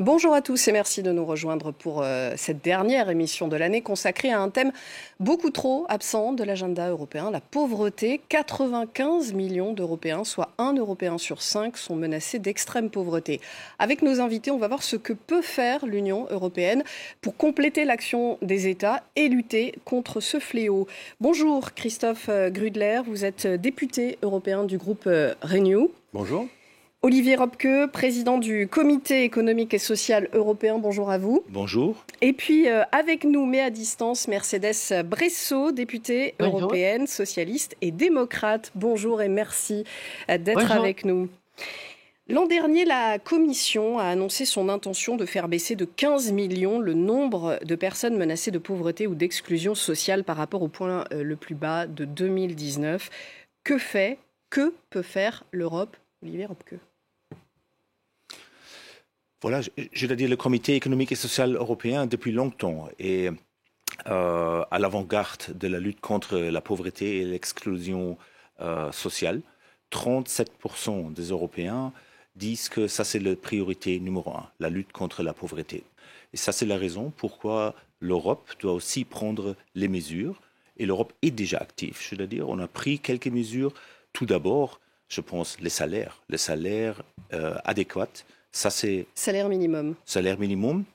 Bonjour à tous et merci de nous rejoindre pour cette dernière émission de l'année consacrée à un thème beaucoup trop absent de l'agenda européen, la pauvreté. 95 millions d'Européens, soit 1 Européen sur 5, sont menacés d'extrême pauvreté. Avec nos invités, on va voir ce que peut faire l'Union européenne pour compléter l'action des États et lutter contre ce fléau. Bonjour Christophe Grudler, vous êtes député européen du groupe Renew. Bonjour. Olivier Robke, président du Comité économique et social européen, bonjour à vous. Bonjour. Et puis avec nous, mais à distance, Mercedes Bresso, députée européenne, socialiste et démocrate. Bonjour et merci d'être avec nous. L'an dernier, la Commission a annoncé son intention de faire baisser de 15 millions le nombre de personnes menacées de pauvreté ou d'exclusion sociale par rapport au point le plus bas de 2019. Que peut faire l'Europe, Olivier Robke? Voilà, je dois dire, le Comité économique et social européen depuis longtemps est à l'avant-garde de la lutte contre la pauvreté et l'exclusion sociale. 37% des Européens disent que ça c'est la priorité numéro 1, la lutte contre la pauvreté. Et ça c'est la raison pourquoi l'Europe doit aussi prendre les mesures. Et l'Europe est déjà active, je dois dire. On a pris quelques mesures. Tout d'abord, je pense, les salaires adéquats. Ça, c'est salaire minimum. Salaire minimum,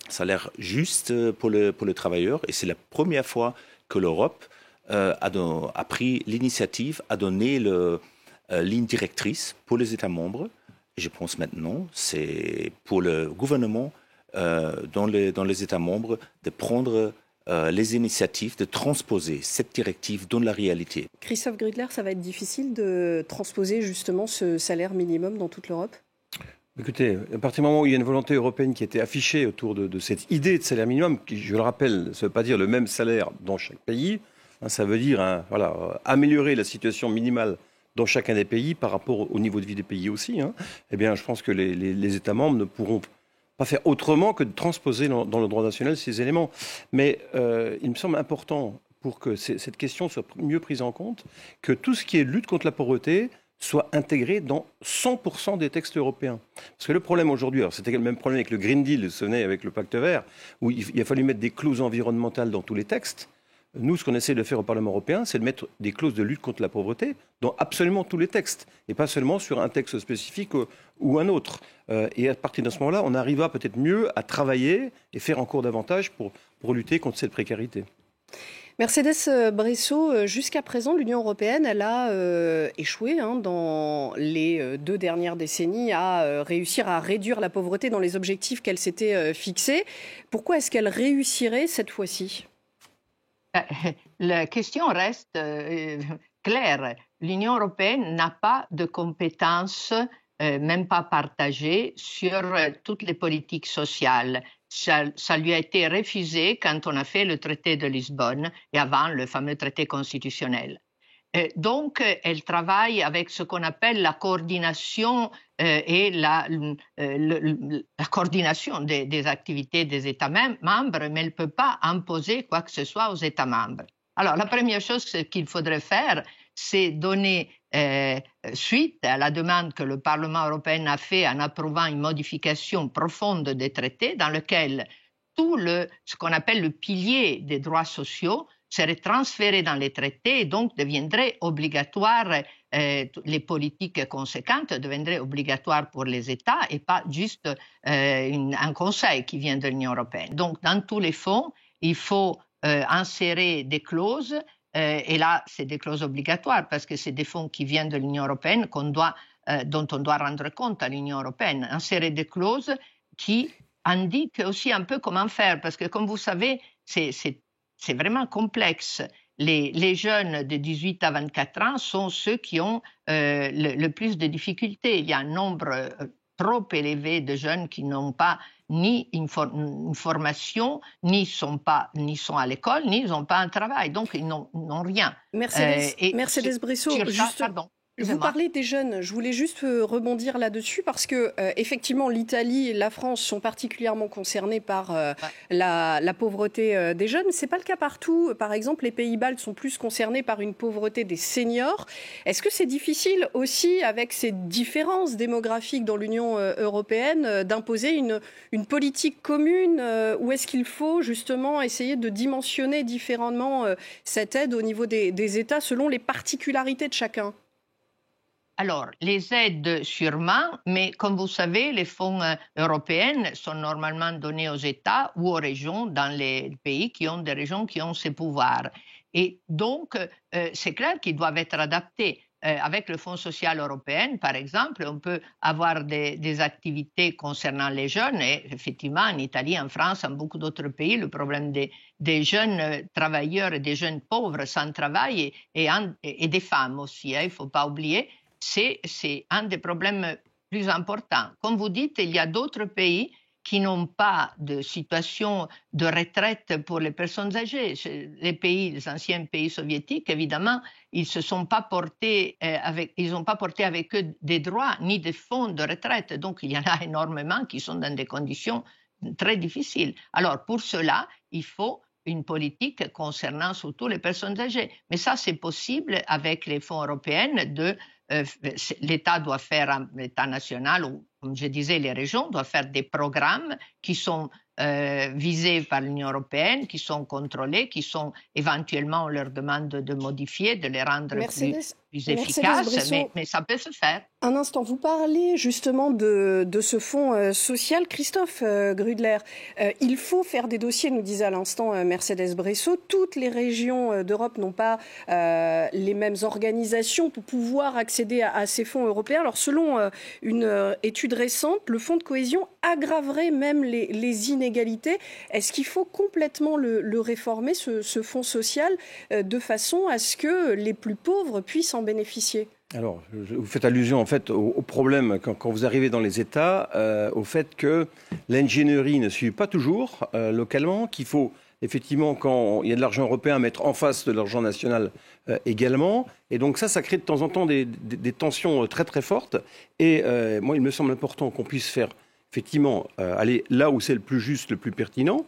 salaire juste pour le travailleur. Et c'est la première fois que l'Europe a pris l'initiative à donner la ligne directrice pour les États membres. Et je pense maintenant, c'est pour le gouvernement dans les États membres de prendre les initiatives de transposer cette directive dans la réalité. Christophe Grudler, ça va être difficile de transposer justement ce salaire minimum dans toute l'Europe ? Écoutez, à partir du moment où il y a une volonté européenne qui était affichée autour de cette idée de salaire minimum, qui, je le rappelle, ça ne veut pas dire le même salaire dans chaque pays, ça veut dire améliorer la situation minimale dans chacun des pays par rapport au niveau de vie des pays aussi. Eh bien, je pense que les États membres ne pourront pas faire autrement que de transposer dans le droit national ces éléments. Mais il me semble important, pour que cette question soit mieux prise en compte, que tout ce qui est lutte contre la pauvreté soit intégré dans 100% des textes européens. Parce que le problème aujourd'hui, alors c'était le même problème avec le Green Deal, vous vous souvenez, avec le Pacte vert, où il a fallu mettre des clauses environnementales dans tous les textes. Nous, ce qu'on essaie de faire au Parlement européen, c'est de mettre des clauses de lutte contre la pauvreté dans absolument tous les textes, et pas seulement sur un texte spécifique ou un autre. Et à partir de ce moment-là, on arrivera peut-être mieux à travailler et faire encore davantage pour lutter contre cette précarité. Mercedes Bresso, jusqu'à présent, l'Union européenne, elle a échoué dans les 2 dernières décennies à réussir à réduire la pauvreté dans les objectifs qu'elle s'était fixés. Pourquoi est-ce qu'elle réussirait cette fois-ci ? La question reste claire. L'Union européenne n'a pas de compétences, même pas partagées, sur toutes les politiques sociales. Ça lui a été refusé quand on a fait le traité de Lisbonne et avant le fameux traité constitutionnel. Donc, elle travaille avec ce qu'on appelle la coordination et la coordination des activités des États membres, mais elle ne peut pas imposer quoi que ce soit aux États membres. Alors, la première chose qu'il faudrait faire, c'est donner suite à la demande que le Parlement européen a fait en approuvant une modification profonde des traités dans lequel tout ce qu'on appelle le pilier des droits sociaux serait transféré dans les traités et donc deviendrait obligatoire, les politiques conséquentes deviendraient obligatoires pour les États et pas juste un conseil qui vient de l'Union européenne. Donc, dans tous les fonds, il faut insérer des clauses et là, c'est des clauses obligatoires parce que c'est des fonds qui viennent de l'Union européenne dont on doit rendre compte à l'Union européenne. Insérer des clauses qui indiquent aussi un peu comment faire parce que, comme vous savez, c'est vraiment complexe. Les jeunes de 18 à 24 ans sont ceux qui ont le plus de difficultés. Il y a un nombre trop élevé de jeunes qui n'ont pas ni une formation, ni sont à l'école, ni ils n'ont pas un travail. Donc, ils n'ont rien. Mercedes Bresso, Vous parlez des jeunes, je voulais juste rebondir là-dessus parce que effectivement l'Italie et la France sont particulièrement concernés par la pauvreté des jeunes. C'est pas le cas partout. Par exemple, les Pays-Baltes sont plus concernés par une pauvreté des seniors. Est-ce que c'est difficile aussi, avec ces différences démographiques dans l'Union européenne, d'imposer une politique commune ou est-ce qu'il faut justement essayer de dimensionner différemment cette aide au niveau des États selon les particularités de chacun ? Alors, les aides sûrement, mais comme vous savez, les fonds européens sont normalement donnés aux États ou aux régions dans les pays qui ont des régions qui ont ces pouvoirs. Et donc, c'est clair qu'ils doivent être adaptés. Avec le Fonds social européen, par exemple, on peut avoir des activités concernant les jeunes. Et effectivement, en Italie, en France, en beaucoup d'autres pays, le problème des jeunes travailleurs et des jeunes pauvres sans travail et des femmes aussi, il ne faut pas oublier, c'est un des problèmes plus importants. Comme vous dites, il y a d'autres pays qui n'ont pas de situation de retraite pour les personnes âgées. Les anciens pays soviétiques, évidemment, ils n'ont pas porté avec eux des droits ni des fonds de retraite. Donc, il y en a énormément qui sont dans des conditions très difficiles. Alors, pour cela, il faut une politique concernant surtout les personnes âgées. Mais ça, c'est possible avec les fonds européens l'État doit faire, l'État national, ou comme je disais, les régions doivent faire des programmes qui sont visés par l'Union européenne, qui sont contrôlés, qui sont éventuellement, on leur demande de modifier, de les rendre plus efficaces, mais ça peut se faire. Un instant, vous parlez justement de ce fonds social. Christophe Grudler, il faut faire des dossiers, nous disait à l'instant Mercedes Bresso. Toutes les régions d'Europe n'ont pas les mêmes organisations pour pouvoir accéder à ces fonds européens. Alors selon une étude récente, le fonds de cohésion aggraverait même les inégalités. Est-ce qu'il faut complètement le réformer, ce fonds social, de façon à ce que les plus pauvres puissent en bénéficier ? Alors, vous faites allusion en fait au problème quand vous arrivez dans les États, au fait que l'ingénierie ne suit pas toujours localement, qu'il faut effectivement, quand il y a de l'argent européen, mettre en face de l'argent national également. Et donc ça crée de temps en temps des tensions très très fortes. Et moi, il me semble important qu'on puisse faire effectivement aller là où c'est le plus juste, le plus pertinent.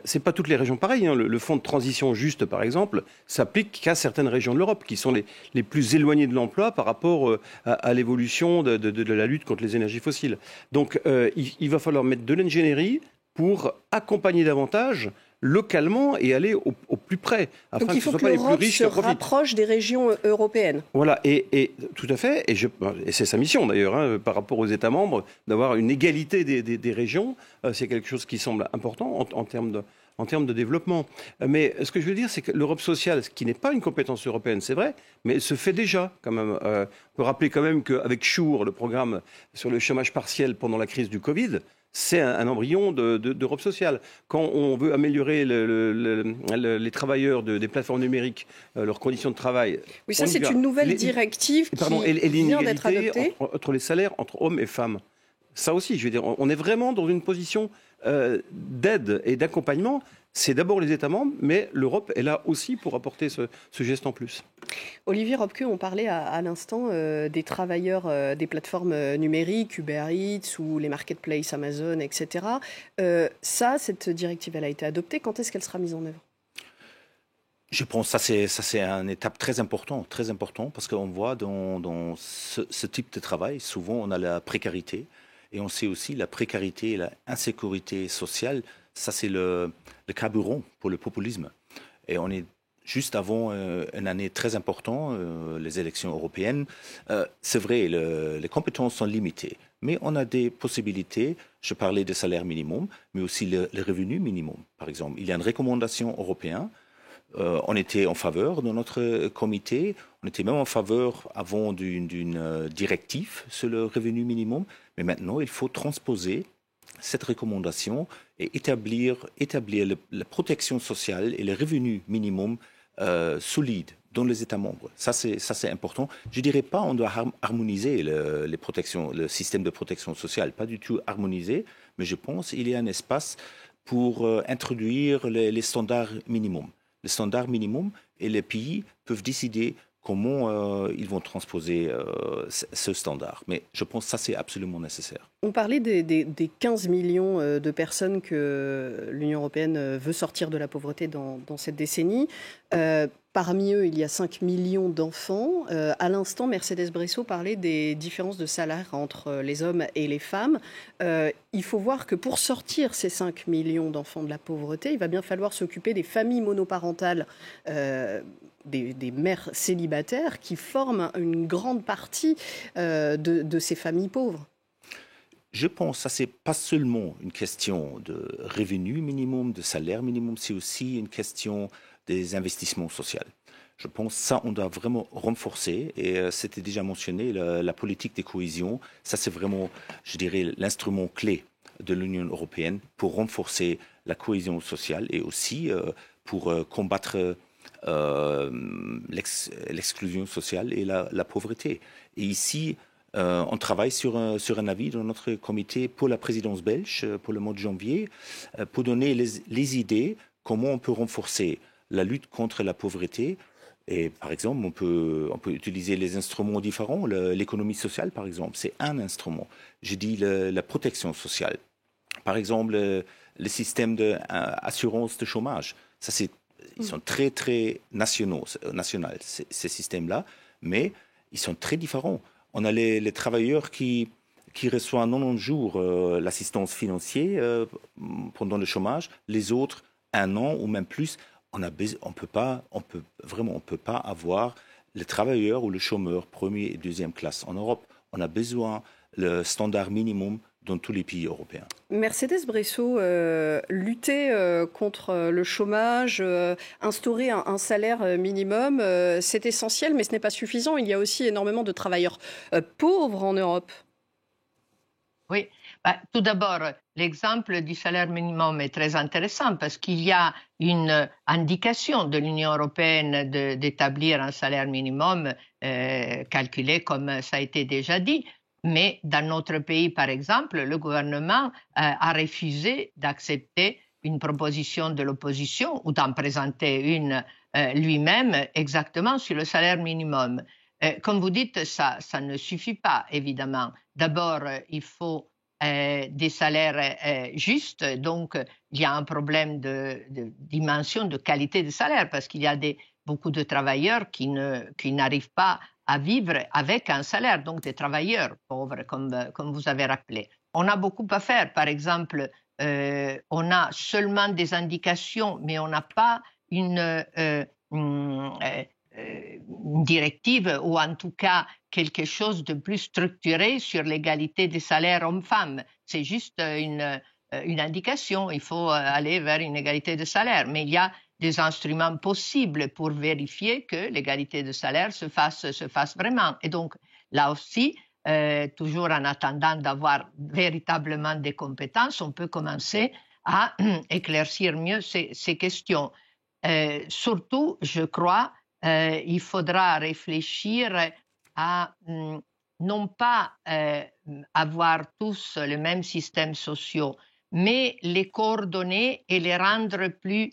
C'est pas toutes les régions pareilles. Hein. Le fonds de transition juste, par exemple, s'applique qu'à certaines régions de l'Europe qui sont les plus éloignées de l'emploi par rapport à l'évolution de la lutte contre les énergies fossiles. Donc il va falloir mettre de l'ingénierie pour accompagner davantage localement et aller au plus près, afin donc il faut que ce ne soit pas les plus riches se rapproche des régions européennes. Voilà, et tout à fait, et c'est sa mission d'ailleurs, hein, par rapport aux États membres, d'avoir une égalité des régions. C'est quelque chose qui semble important en termes de développement. Mais ce que je veux dire, c'est que l'Europe sociale, ce qui n'est pas une compétence européenne, c'est vrai, mais elle se fait déjà quand même. On peut rappeler quand même qu'avec SURE, le programme sur le chômage partiel pendant la crise du Covid, c'est un embryon d'Europe sociale. Quand on veut améliorer les travailleurs des plateformes numériques, leurs conditions de travail... Oui, ça c'est une nouvelle directive qui vient d'être adoptée. Entre les salaires, entre hommes et femmes. Ça aussi, je veux dire, on est vraiment dans une position d'aide et d'accompagnement. C'est d'abord les États membres, mais l'Europe est là aussi pour apporter ce geste en plus. Olivier Robke, on parlait à l'instant des travailleurs des plateformes numériques, Uber Eats ou les marketplaces Amazon, etc. Cette directive, elle a été adoptée. Quand est-ce qu'elle sera mise en œuvre ? Je pense que ça c'est une étape très importante, parce qu'on voit dans ce type de travail, souvent on a la précarité, et on sait aussi la précarité et l'insécurité sociale, ça c'est le carburant pour le populisme. Et on est juste avant une année très importante, les élections européennes. C'est vrai, les compétences sont limitées, mais on a des possibilités. Je parlais de salaire minimum, mais aussi le revenu minimum, par exemple. Il y a une recommandation européenne. On était en faveur de notre comité. On était même en faveur avant d'une directive sur le revenu minimum. Mais maintenant, il faut transposer cette recommandation et établir la protection sociale et le revenu minimum solide dans les États membres. Ça, c'est important. Je ne dirais pas qu'on doit harmoniser le système de protection sociale, pas du tout harmoniser, mais je pense qu'il y a un espace pour introduire les standards minimums. Les standards minimums et les pays peuvent décider comment ils vont transposer ce standard. Mais je pense que ça, c'est absolument nécessaire. On parlait des 15 millions de personnes que l'Union européenne veut sortir de la pauvreté dans cette décennie. Parmi eux, il y a 5 millions d'enfants. À l'instant, Mercedes Bresso parlait des différences de salaire entre les hommes et les femmes. Il faut voir que pour sortir ces 5 millions d'enfants de la pauvreté, il va bien falloir s'occuper des familles monoparentales, des mères célibataires qui forment une grande partie de ces familles pauvres. Je pense que ça, ce n'est pas seulement une question de revenu minimum, de salaire minimum, c'est aussi une question des investissements sociaux. Je pense que ça, on doit vraiment renforcer, et c'était déjà mentionné, la politique de cohésion. Ça, c'est vraiment, je dirais, l'instrument clé de l'Union européenne pour renforcer la cohésion sociale et aussi pour combattre l'exclusion sociale et la pauvreté. Et ici, on travaille sur un avis dans notre comité pour la présidence belge, pour le mois de janvier, pour donner les idées comment on peut renforcer la lutte contre la pauvreté. Et par exemple, on peut utiliser les instruments différents. L'économie sociale, par exemple, c'est un instrument. Je dis la protection sociale. Par exemple, le système d'assurance de chômage. Ça, ils sont très, très nationaux, ces systèmes-là, mais ils sont très différents. On a les travailleurs qui reçoivent 90 jours l'assistance financière pendant le chômage, les autres 1 an ou même plus. On peut pas avoir le travailleur ou le chômeur première et deuxième classe en Europe. On a besoin le standard minimum dans tous les pays européens. Mercedes Bresso, lutter contre le chômage, instaurer un salaire minimum, c'est essentiel, mais ce n'est pas suffisant. Il y a aussi énormément de travailleurs pauvres en Europe. Oui, tout d'abord, l'exemple du salaire minimum est très intéressant parce qu'il y a une indication de l'Union européenne d'établir un salaire minimum calculé comme ça a été déjà dit. Mais dans notre pays, par exemple, le gouvernement a refusé d'accepter une proposition de l'opposition ou d'en présenter une lui-même exactement sur le salaire minimum. Comme vous dites, ça ne suffit pas, évidemment. D'abord, il faut des salaires justes. Donc, il y a un problème de dimension, de qualité de salaire parce qu'il y a beaucoup de travailleurs qui n'arrivent pas à vivre avec un salaire, donc des travailleurs pauvres, comme vous avez rappelé. On a beaucoup à faire. Par exemple, on a seulement des indications, mais on n'a pas une directive ou en tout cas quelque chose de plus structuré sur l'égalité des salaires hommes-femmes. C'est juste une indication. Il faut aller vers une égalité de salaire. Mais il y a des instruments possibles pour vérifier que l'égalité de salaire se fasse vraiment. Et donc, là aussi, toujours en attendant d'avoir véritablement des compétences, on peut commencer à éclaircir mieux ces questions. Surtout, je crois, il faudra réfléchir à non pas avoir tous le même système social, mais les coordonner et les rendre plus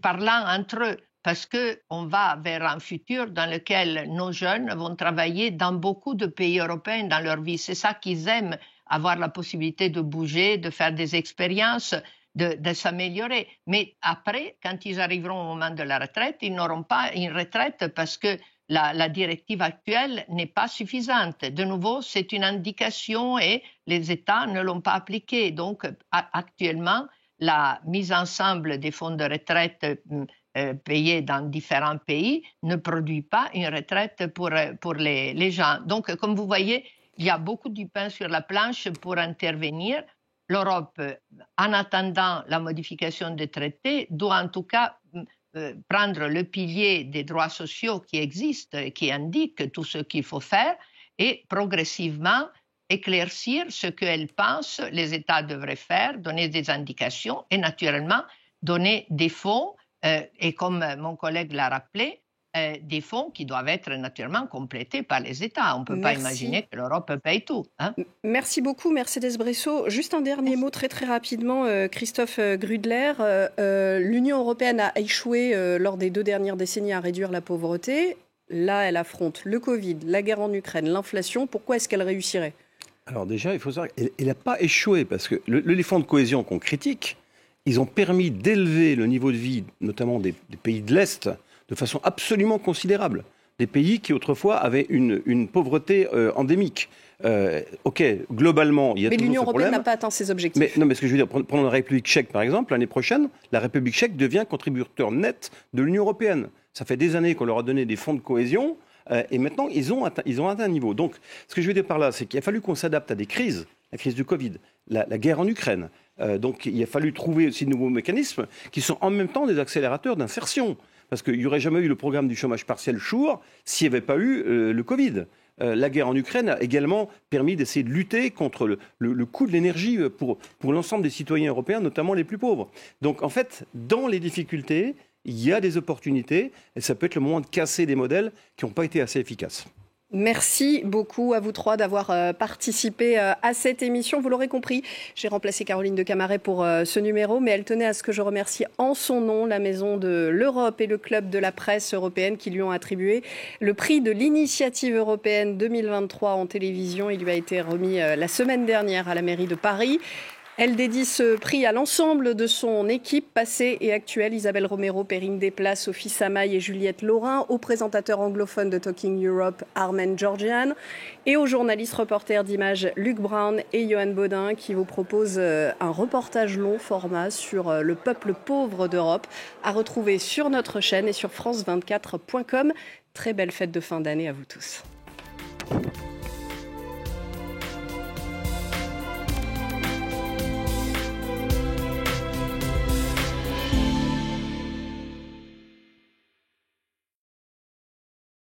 parlants entre eux, parce qu'on va vers un futur dans lequel nos jeunes vont travailler dans beaucoup de pays européens dans leur vie. C'est ça qu'ils aiment, avoir la possibilité de bouger, de faire des expériences, de s'améliorer. Mais après, quand ils arriveront au moment de la retraite, ils n'auront pas une retraite parce que la directive actuelle n'est pas suffisante. De nouveau, c'est une indication et les États ne l'ont pas appliquée. Donc, actuellement, la mise ensemble des fonds de retraite payés dans différents pays ne produit pas une retraite pour les gens. Donc, comme vous voyez, il y a beaucoup du pain sur la planche pour intervenir. L'Europe, en attendant la modification des traités, doit en tout cas prendre le pilier des droits sociaux qui existent et qui indiquent tout ce qu'il faut faire et progressivement éclaircir ce qu'elle pense les États devraient faire, donner des indications et naturellement donner des fonds et comme mon collègue l'a rappelé, des fonds qui doivent être naturellement complétés par les États. On ne peut pas imaginer que l'Europe paye tout. Hein. Merci beaucoup, Mercedes Bresso. Juste un dernier mot très très rapidement, Christophe Grudler. L'Union européenne a échoué lors des 2 dernières décennies à réduire la pauvreté. Là, elle affronte le Covid, la guerre en Ukraine, l'inflation. Pourquoi est-ce qu'elle réussirait ? Alors déjà, il faut savoir qu'elle n'a pas échoué, parce que les fonds de cohésion qu'on critique, ils ont permis d'élever le niveau de vie, notamment des pays de l'Est, de façon absolument considérable. Des pays qui autrefois avaient une pauvreté endémique. Ok, globalement, il y a mais toujours l'Union ce européenne problème. n'a pas atteint ses objectifs. Mais ce que je veux dire, prenons la République tchèque par exemple, l'année prochaine, la République tchèque devient contributeur net de l'Union européenne. Ça fait des années qu'on leur a donné des fonds de cohésion. Et maintenant, ils ont atteint un niveau. Donc, ce que je veux dire par là, c'est qu'il a fallu qu'on s'adapte à des crises. La crise du Covid, la guerre en Ukraine. Donc, il a fallu trouver aussi de nouveaux mécanismes qui sont en même temps des accélérateurs d'insertion. Parce qu'il n'y aurait jamais eu le programme du chômage partiel SURE s'il n'y avait pas eu le Covid. La guerre en Ukraine a également permis d'essayer de lutter contre le coût de l'énergie pour l'ensemble des citoyens européens, notamment les plus pauvres. Donc, en fait, dans les difficultés, il y a des opportunités et ça peut être le moment de casser des modèles qui n'ont pas été assez efficaces. Merci beaucoup à vous trois d'avoir participé à cette émission. Vous l'aurez compris, j'ai remplacé Caroline de Camaret pour ce numéro, mais elle tenait à ce que je remercie en son nom la Maison de l'Europe et le Club de la presse européenne qui lui ont attribué le prix de l'initiative européenne 2023 en télévision. Il lui a été remis la semaine dernière à la mairie de Paris. Elle dédie ce prix à l'ensemble de son équipe passée et actuelle, Isabelle Romero, Perrine Desplaces, Sophie Samaï et Juliette Laurin, aux présentateurs anglophones de Talking Europe, Armen Georgian, et aux journalistes reporters d'images Luc Brown et Johan Baudin qui vous proposent un reportage long format sur le peuple pauvre d'Europe à retrouver sur notre chaîne et sur france24.com. Très belle fête de fin d'année à vous tous.